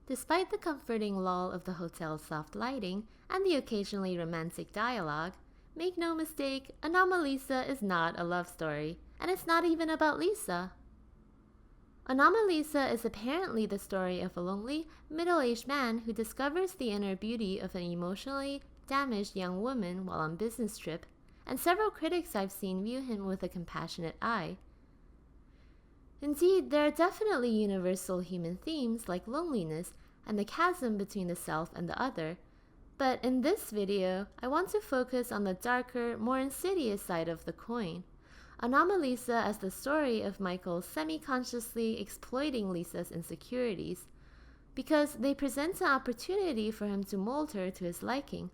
Despite the comforting lull of the hotel's soft lighting and the occasionally romantic dialogue, make no mistake, Anomalisa is not a love story, and it's not even about Lisa. Anomalisa is apparently the story of a lonely, middle-aged man who discovers the inner beauty of an emotionally damaged young woman while on business trip, and several critics I've seen view him with a compassionate eye. Indeed, there are definitely universal human themes like loneliness and the chasm between the self and the other, but in this video, I want to focus on the darker, more insidious side of the coin. Anomalisa as the story of Michael semi-consciously exploiting Lisa's insecurities, because they present an opportunity for him to mold her to his liking,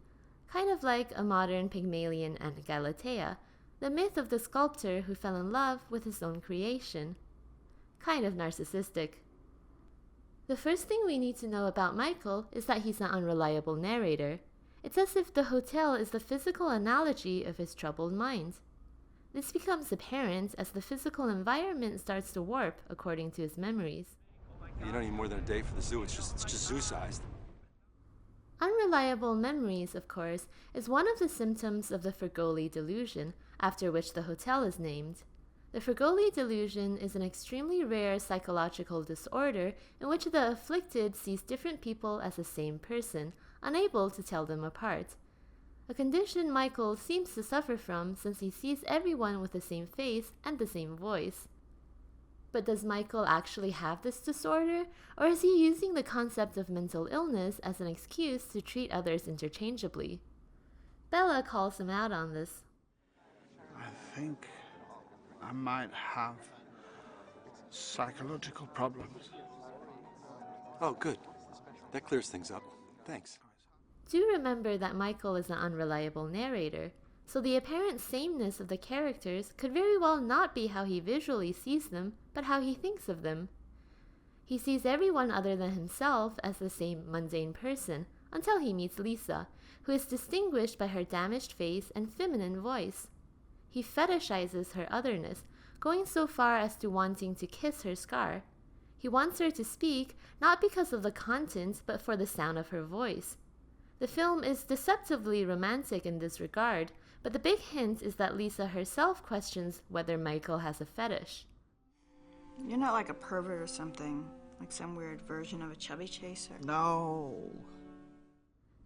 kind of like a modern Pygmalion and Galatea, the myth of the sculptor who fell in love with his own creation. Kind of narcissistic. The first thing we need to know about Michael is that he's an unreliable narrator. It's as if the hotel is the physical analogy of his troubled mind. This becomes apparent as the physical environment starts to warp according to his memories. You don't need more than a day for the zoo, it's just zoo-sized. Unreliable memories, of course, is one of the symptoms of the Fregoli Delusion, after which the hotel is named. The Fregoli Delusion is an extremely rare psychological disorder in which the afflicted sees different people as the same person, unable to tell them apart. A condition Michael seems to suffer from since he sees everyone with the same face and the same voice. But does Michael actually have this disorder, or is he using the concept of mental illness as an excuse to treat others interchangeably? Bella calls him out on this. I think I might have psychological problems. Oh, good. That clears things up. Thanks. Do remember that Michael is an unreliable narrator, so the apparent sameness of the characters could very well not be how he visually sees them, but how he thinks of them. He sees everyone other than himself as the same mundane person, until he meets Lisa, who is distinguished by her damaged face and feminine voice. He fetishizes her otherness, going so far as to wanting to kiss her scar. He wants her to speak, not because of the content, but for the sound of her voice. The film is deceptively romantic in this regard, but the big hint is that Lisa herself questions whether Michael has a fetish. You're not like a pervert or something, like some weird version of a chubby chaser. No.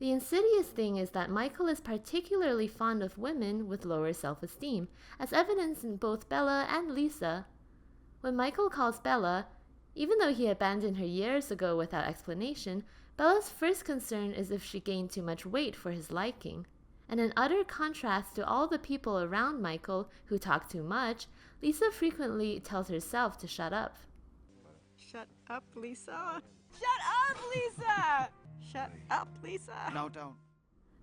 The insidious thing is that Michael is particularly fond of women with lower self-esteem, as evidenced in both Bella and Lisa. When Michael calls Bella, even though he abandoned her years ago without explanation, Bella's first concern is if she gained too much weight for his liking. And in utter contrast to all the people around Michael who talk too much, Lisa frequently tells herself to shut up. Shut up, Lisa. Shut up, Lisa! Shut up, Lisa. No, don't.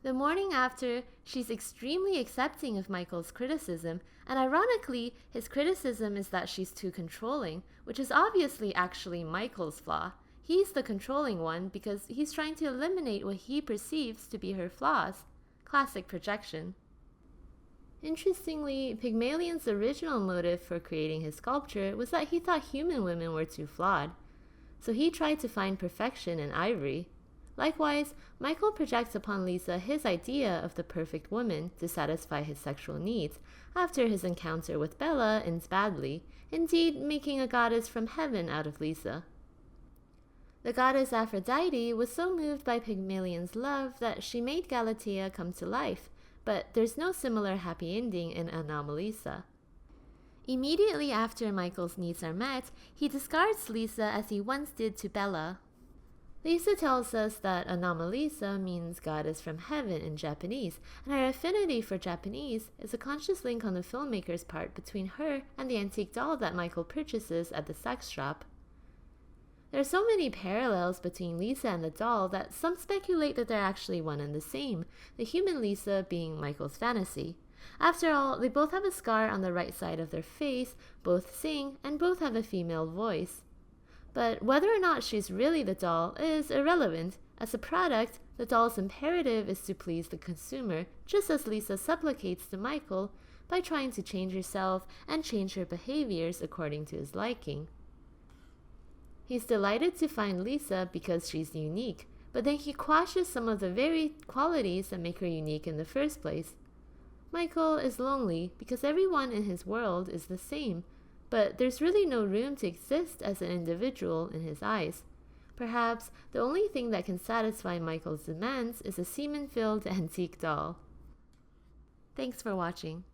The morning after, she's extremely accepting of Michael's criticism, and ironically, his criticism is that she's too controlling, which is obviously actually Michael's flaw. He's the controlling one because he's trying to eliminate what he perceives to be her flaws. Classic projection. Interestingly, Pygmalion's original motive for creating his sculpture was that he thought human women were too flawed. So he tried to find perfection in ivory. Likewise, Michael projects upon Lisa his idea of the perfect woman to satisfy his sexual needs after his encounter with Bella ends badly, indeed making a goddess from heaven out of Lisa. The goddess Aphrodite was so moved by Pygmalion's love that she made Galatea come to life, but there's no similar happy ending in Anomalisa. Immediately after Michael's needs are met, he discards Lisa as he once did to Bella. Lisa tells us that Anomalisa means goddess from heaven in Japanese, and her affinity for Japanese is a conscious link on the filmmaker's part between her and the antique doll that Michael purchases at the sex shop. There are so many parallels between Lisa and the doll that some speculate that they're actually one and the same, the human Lisa being Michael's fantasy. After all, they both have a scar on the right side of their face, both sing, and both have a female voice. But whether or not she's really the doll is irrelevant. As a product, the doll's imperative is to please the consumer, just as Lisa supplicates to Michael by trying to change herself and change her behaviors according to his liking. He's delighted to find Lisa because she's unique, but then he quashes some of the very qualities that make her unique in the first place. Michael is lonely because everyone in his world is the same, but there's really no room to exist as an individual in his eyes. Perhaps the only thing that can satisfy Michael's demands is a semen-filled antique doll. Thanks for watching.